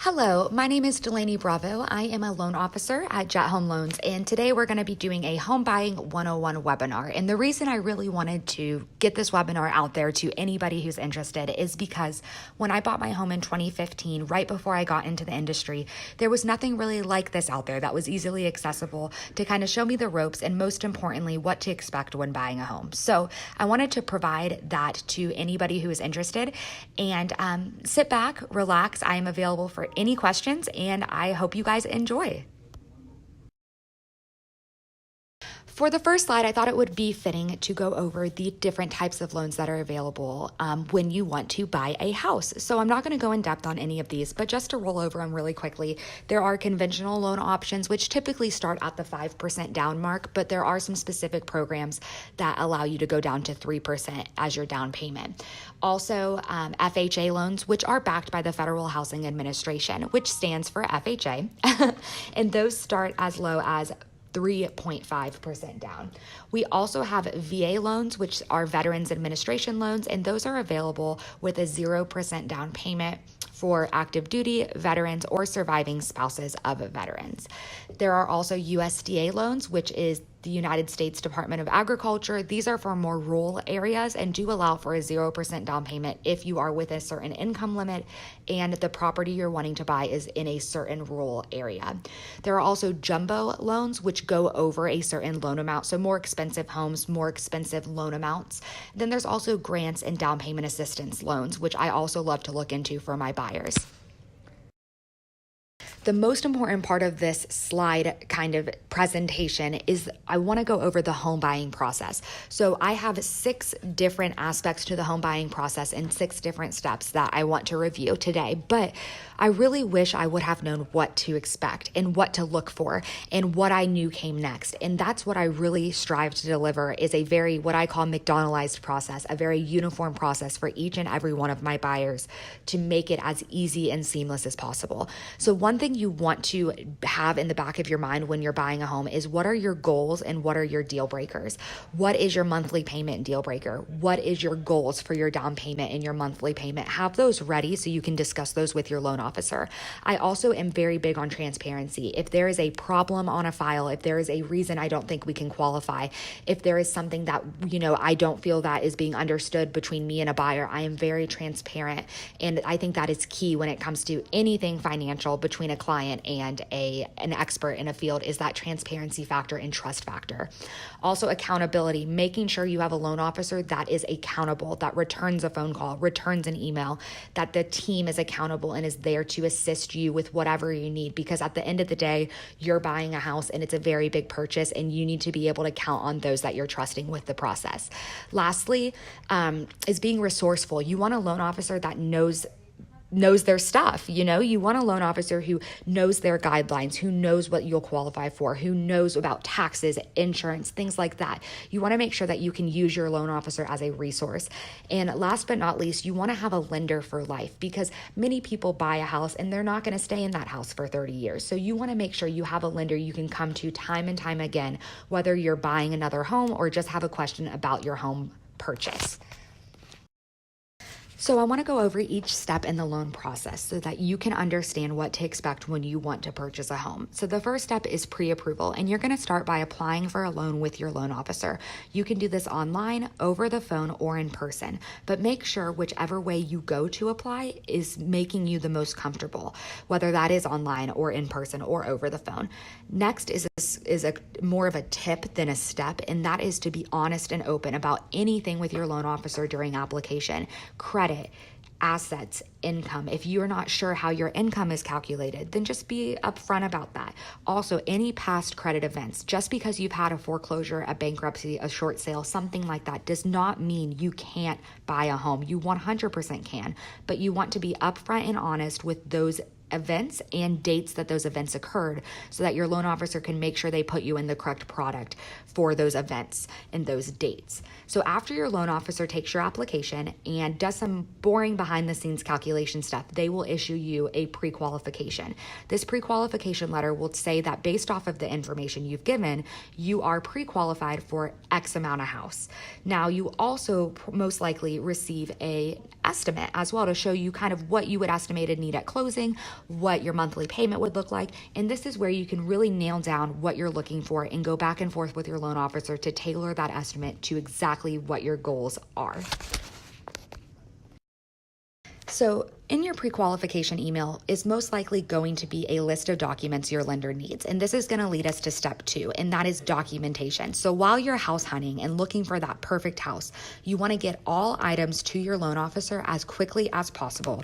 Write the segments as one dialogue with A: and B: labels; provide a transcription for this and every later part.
A: Hello, my name is Delaney Bravo. I am a loan officer at HomeLoans, and today we're going to be doing a Home Buying 101 webinar. And the reason I really wanted to get this webinar out there to anybody who's interested is because when I bought my home in 2015, right before I got into the industry, there was nothing really like this out there that was easily accessible to kind of show me the ropes and, most importantly, what to expect when buying a home. So I wanted to provide that to anybody who is interested, and sit back, relax. I am available for any questions, and I hope you guys enjoy. For the first slide, I thought it would be fitting to go over the different types of loans that are available when you want to buy a house. So I'm not going to go in depth on any of these, but just to roll over them really quickly, there are conventional loan options, which typically start at the 5% down mark, but there are some specific programs that allow you to go down to 3% as your down payment. Also, FHA loans, which are backed by the Federal Housing Administration, which stands for FHA, and those start as low as 3.5% down. We also have VA loans, which are Veterans Administration loans, and those are available with a 0% down payment for active duty veterans or surviving spouses of veterans. There are also USDA loans, which is the United States Department of Agriculture. These are for more rural areas and do allow for a 0% down payment if you are with a certain income limit and the property you're wanting to buy is in a certain rural area. There are also jumbo loans, which go over a certain loan amount, so more expensive homes, more expensive loan amounts. Then there's also grants and down payment assistance loans, which I also love to look into for my buyers. The most important part of this slide kind of presentation is I want to go over the home buying process. So I have 6 different aspects to the home buying process and 6 different steps that I want to review today, but I really wish I would have known what to expect and what to look for and what I knew came next. And that's what I really strive to deliver, is a very, what I call McDonaldized process, a very uniform process for each and every one of my buyers to make it as easy and seamless as possible. So one thing you want to have in the back of your mind when you're buying a home is, what are your goals and what are your deal breakers? What is your monthly payment deal breaker? What is your goals for your down payment and your monthly payment? Have those ready so you can discuss those with your loan officer. I also am very big on transparency. If there is a problem on a file, if there is a reason I don't think we can qualify, if there is something that, I don't feel that is being understood between me and a buyer, I am very transparent. And I think that is key when it comes to anything financial between a client and an expert in a field, is that transparency factor and trust factor. Also, accountability, making sure you have a loan officer that is accountable, that returns a phone call, returns an email, that the team is accountable and is there to assist you with whatever you need, because at the end of the day, you're buying a house and it's a very big purchase and you need to be able to count on those that you're trusting with the process. Lastly, is being resourceful. You want a loan officer that knows their stuff. You want a loan officer who knows their guidelines, who knows what you'll qualify for, who knows about taxes, insurance, things like that. You want to make sure that you can use your loan officer as a resource. And last but not least, you want to have a lender for life, because many people buy a house and they're not going to stay in that house for 30 years. So you want to make sure you have a lender you can come to time and time again, whether you're buying another home or just have a question about your home purchase. So I want to go over each step in the loan process so that you can understand what to expect when you want to purchase a home. So the first step is pre-approval, and you're going to start by applying for a loan with your loan officer. You can do this online, over the phone, or in person, but make sure whichever way you go to apply is making you the most comfortable, whether that is online or in person or over the phone. Next is more of a tip than a step, and that is to be honest and open about anything with your loan officer during application. Credit, assets, income. If you're not sure how your income is calculated, then just be upfront about that. Also, any past credit events. Just because you've had a foreclosure, a bankruptcy, a short sale, something like that, does not mean you can't buy a home. You 100% can, but you want to be upfront and honest with those events and dates that those events occurred, so that your loan officer can make sure they put you in the correct product for those events and those dates. So after your loan officer takes your application and does some boring behind the scenes calculations, calculation step, they will issue you a pre-qualification. This pre-qualification letter will say that based off of the information you've given, you are pre-qualified for X amount of house. Now, you also most likely receive a estimate as well to show you kind of what you would estimate a need at closing, what your monthly payment would look like. And this is where you can really nail down what you're looking for and go back and forth with your loan officer to tailor that estimate to exactly what your goals are. So in your pre-qualification email is most likely going to be a list of documents your lender needs. And this is going to lead us to step 2, and that is documentation. So while you're house hunting and looking for that perfect house, you want to get all items to your loan officer as quickly as possible.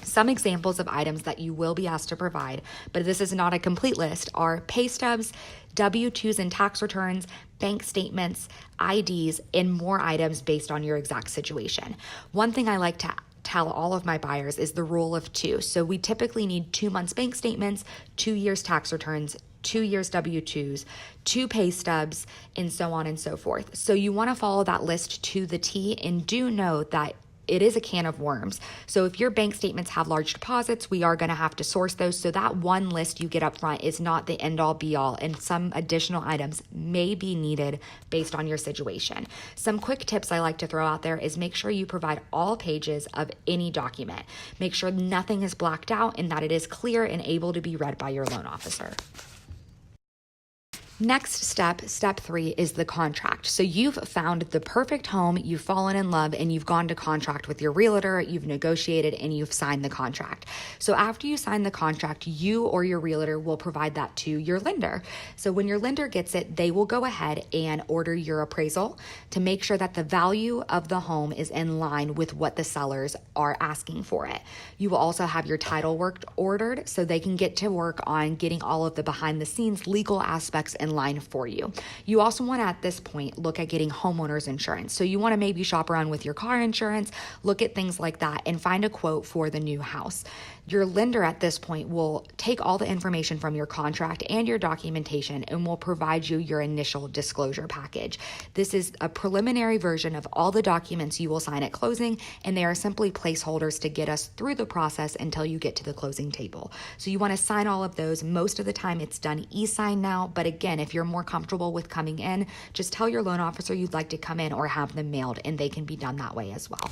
A: Some examples of items that you will be asked to provide, but this is not a complete list, are pay stubs, W-2s and tax returns, bank statements, IDs, and more items based on your exact situation. One thing I like to tell all of my buyers is the rule of 2. So we typically need 2 months bank statements, 2 years tax returns, 2 years W-2s, 2 pay stubs, and so on and so forth. So you want to follow that list to the T, and do note that it is a can of worms. So if your bank statements have large deposits, we are going to have to source those. So that one list you get up front is not the end all be all, and some additional items may be needed based on your situation. Some quick tips I like to throw out there is make sure you provide all pages of any document. Make sure nothing is blacked out and that it is clear and able to be read by your loan officer. Next step, step 3, is the contract. So you've found the perfect home, you've fallen in love, and you've gone to contract with your realtor, you've negotiated, and you've signed the contract. So after you sign the contract, you or your realtor will provide that to your lender. So when your lender gets it, they will go ahead and order your appraisal to make sure that the value of the home is in line with what the sellers are asking for it. You will also have your title work ordered so they can get to work on getting all of the behind the scenes legal aspects in line for you. You also want to, at this point, look at getting homeowners insurance. So you want to maybe shop around with your car insurance, look at things like that, and find a quote for the new house. Your lender at this point will take all the information from your contract and your documentation and will provide you your initial disclosure package. This is a preliminary version of all the documents you will sign at closing, and they are simply placeholders to get us through the process until you get to the closing table. So you want to sign all of those. Most of the time it's done e-sign now, but again, if you're more comfortable with coming in, just tell your loan officer you'd like to come in or have them mailed, and they can be done that way as well.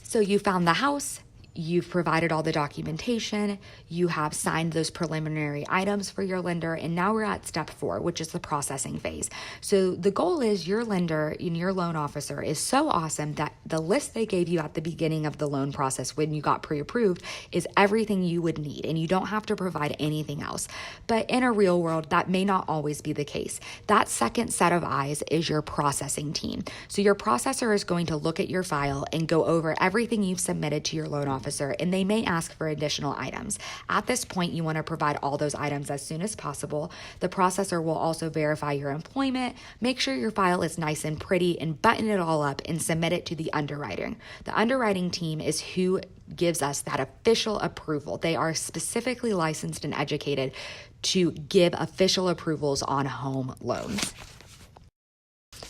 A: So you found the house, you've provided all the documentation, you have signed those preliminary items for your lender, and now we're at step 4, which is the processing phase. So the goal is your lender and your loan officer is so awesome that the list they gave you at the beginning of the loan process when you got pre-approved is everything you would need, and you don't have to provide anything else. But in a real world, that may not always be the case. That second set of eyes is your processing team. So your processor is going to look at your file and go over everything you've submitted to your loan officer, and they may ask for additional items. At this point, you want to provide all those items as soon as possible. The processor will also verify your employment, make sure your file is nice and pretty, and button it all up and submit it to the underwriting. The underwriting team is who gives us that official approval. They are specifically licensed and educated to give official approvals on home loans.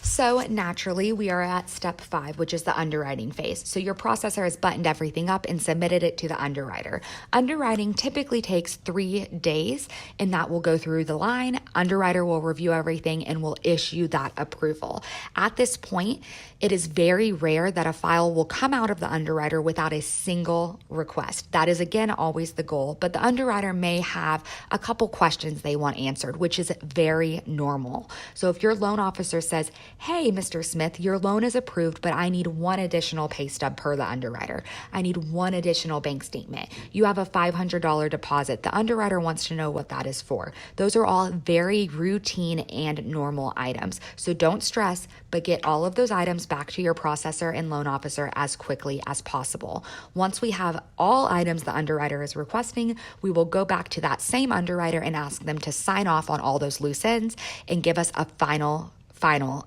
A: So naturally, we are at step 5, which is the underwriting phase. So your processor has buttoned everything up and submitted it to the underwriter. Underwriting typically takes 3 days, and that will go through the line. Underwriter will review everything and will issue that approval. At this point, it is very rare that a file will come out of the underwriter without a single request. That is, again, always the goal, but the underwriter may have a couple questions they want answered, which is very normal. So if your loan officer says, "Hey, Mr. Smith, your loan is approved, but I need 1 additional pay stub per the underwriter. I need 1 additional bank statement. You have a $500 deposit." The underwriter wants to know what that is for. Those are all very routine and normal items. So don't stress, but get all of those items back to your processor and loan officer as quickly as possible. Once we have all items the underwriter is requesting, we will go back to that same underwriter and ask them to sign off on all those loose ends and give us a final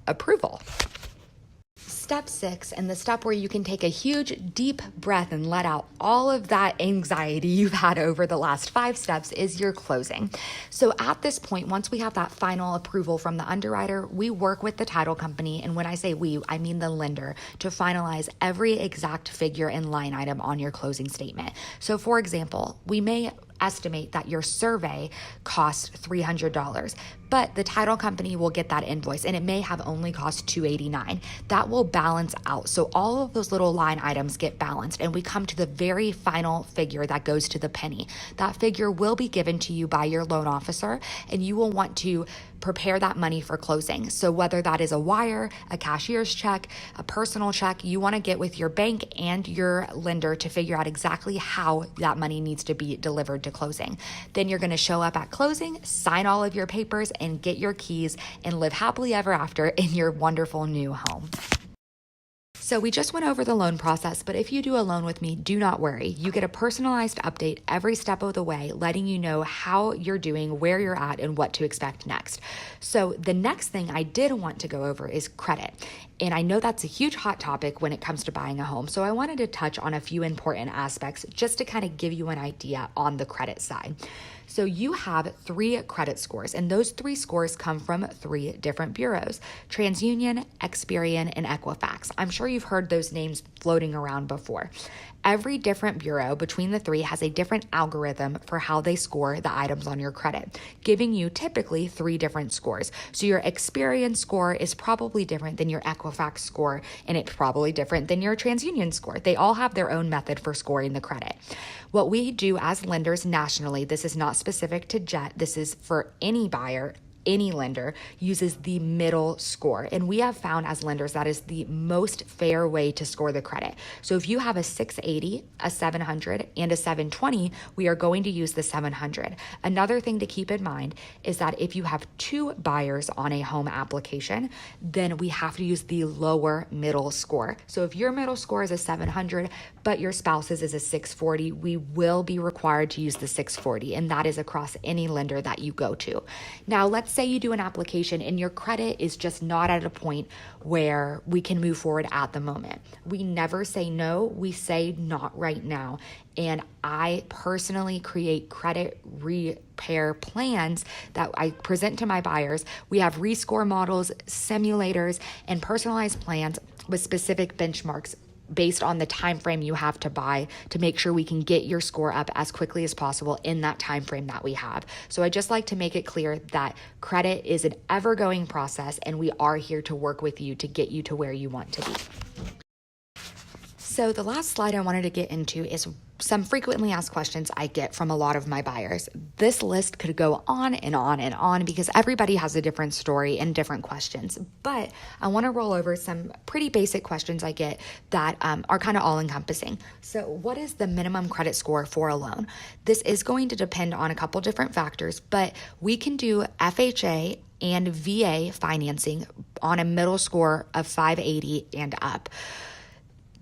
A: approval. Step 6, and the step where you can take a huge, deep breath and let out all of that anxiety you've had over the last 5 steps, is your closing. So at this point, once we have that final approval from the underwriter, we work with the title company, and when I say we, I mean the lender, to finalize every exact figure and line item on your closing statement. So for example, we may estimate that your survey cost $300, but the title company will get that invoice and it may have only cost $289. That will balance out. So all of those little line items get balanced and we come to the very final figure that goes to the penny. That figure will be given to you by your loan officer and you will want to prepare that money for closing. So whether that is a wire, a cashier's check, a personal check, you want to get with your bank and your lender to figure out exactly how that money needs to be delivered to closing. Then you're going to show up at closing, sign all of your papers, and get your keys and live happily ever after in your wonderful new home. So we just went over the loan process, but if you do a loan with me, do not worry. You get a personalized update every step of the way, letting you know how you're doing, where you're at, and what to expect next. So the next thing I did want to go over is credit. And I know that's a huge hot topic when it comes to buying a home. So I wanted to touch on a few important aspects just to kind of give you an idea on the credit side. So you have 3 credit scores, and those 3 scores come from 3 different bureaus: TransUnion, Experian, and Equifax. I'm sure you've heard those names floating around before. Every different bureau between the 3 has a different algorithm for how they score the items on your credit, giving you typically 3 different scores. So your Experian score is probably different than your Equifax score, and it's probably different than your TransUnion score. They all have their own method for scoring the credit. What we do as lenders nationally, this is not specific to Jet, this is for any buyer, any lender, uses the middle score. And we have found as lenders that is the most fair way to score the credit. So if you have a 680, a 700, and a 720, we are going to use the 700. Another thing to keep in mind is that if you have 2 buyers on a home application, then we have to use the lower middle score. So if your middle score is a 700, but your spouse's is a 640, we will be required to use the 640, and that is across any lender that you go to. Now, let's say you do an application and your credit is just not at a point where we can move forward at the moment. We never say no, we say not right now. And I personally create credit repair plans that I present to my buyers. We have rescore models, simulators, and personalized plans with specific benchmarks based on the time frame you have to buy to make sure we can get your score up as quickly as possible in that time frame that we have. So I just like to make it clear that credit is an ever-going process and we are here to work with you to get you to where you want to be. So the last slide I wanted to get into is some frequently asked questions I get from a lot of my buyers. This list could go on and on and on because everybody has a different story and different questions. But I want to roll over some pretty basic questions I get that are kind of all-encompassing. So what is the minimum credit score for a loan? This is going to depend on a couple different factors, but we can do FHA and VA financing on a middle score of 580 and up.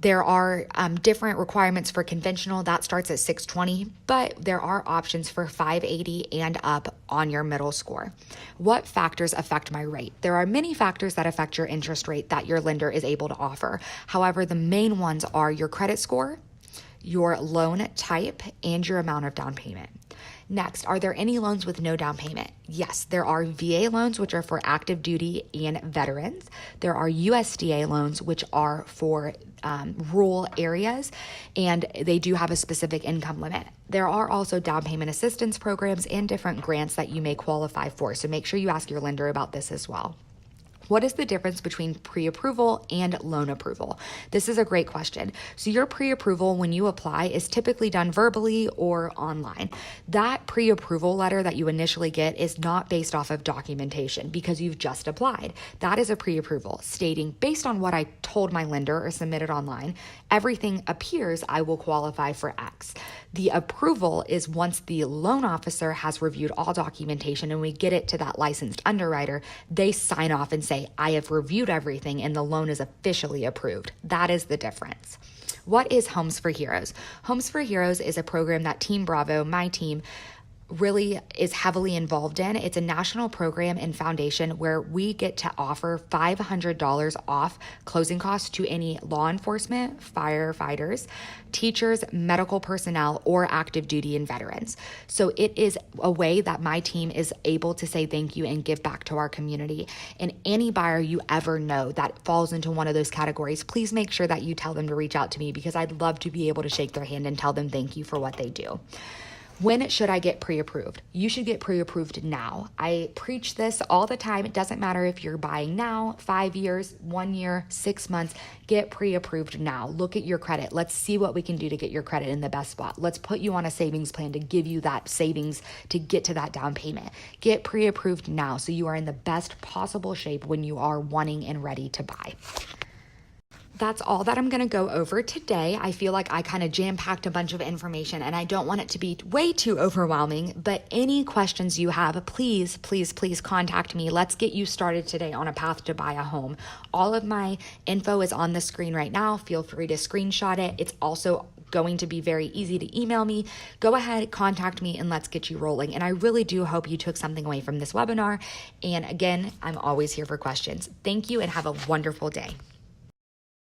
A: There are different requirements for conventional. That starts at 620, but there are options for 580 and up on your middle score. What factors affect my rate? There are many factors that affect your interest rate that your lender is able to offer. However, the main ones are your credit score, your loan type, and your amount of down payment. Next, are there any loans with no down payment? Yes, there are VA loans, which are for active duty and veterans. There are USDA loans, which are for rural areas, and they do have a specific income limit. There are also down payment assistance programs and different grants that you may qualify for, so make sure you ask your lender about this as well. What is the difference between pre-approval and loan approval? This is a great question. So your pre-approval when you apply is typically done verbally or online. That pre-approval letter that you initially get is not based off of documentation because you've just applied. That is a pre-approval stating based on what I told my lender or submitted online, everything appears I will qualify for X. The approval is once the loan officer has reviewed all documentation and we get it to that licensed underwriter, they sign off and say, I have reviewed everything and the loan is officially approved. That is the difference. What is Homes for Heroes? Homes for Heroes is a program that Team Bravo, my team, really is heavily involved in. It's a national program and foundation where we get to offer $500 off closing costs to any law enforcement, firefighters, teachers, medical personnel, or active duty and veterans. So it is a way that my team is able to say thank you and give back to our community. And any buyer you ever know that falls into one of those categories, please make sure that you tell them to reach out to me, because I'd love to be able to shake their hand and tell them thank you for what they do. When should I get pre-approved? You should get pre-approved now. I preach this all the time. It doesn't matter if you're buying now, 5 years, 1 year, 6 months, get pre-approved now. Look at your credit. Let's see what we can do to get your credit in the best spot. Let's put you on a savings plan to give you that savings to get to that down payment. Get pre-approved now so you are in the best possible shape when you are wanting and ready to buy. That's all that I'm going to go over today. I feel like I kind of jam-packed a bunch of information and I don't want it to be way too overwhelming, but any questions you have, please contact me. Let's get you started today on a path to buy a home. All of my info is on the screen right now. Feel free to screenshot it. It's also going to be very easy to email me. Go ahead, contact me, and let's get you rolling. And I really do hope you took something away from this webinar. And again, I'm always here for questions. Thank you and have a wonderful day.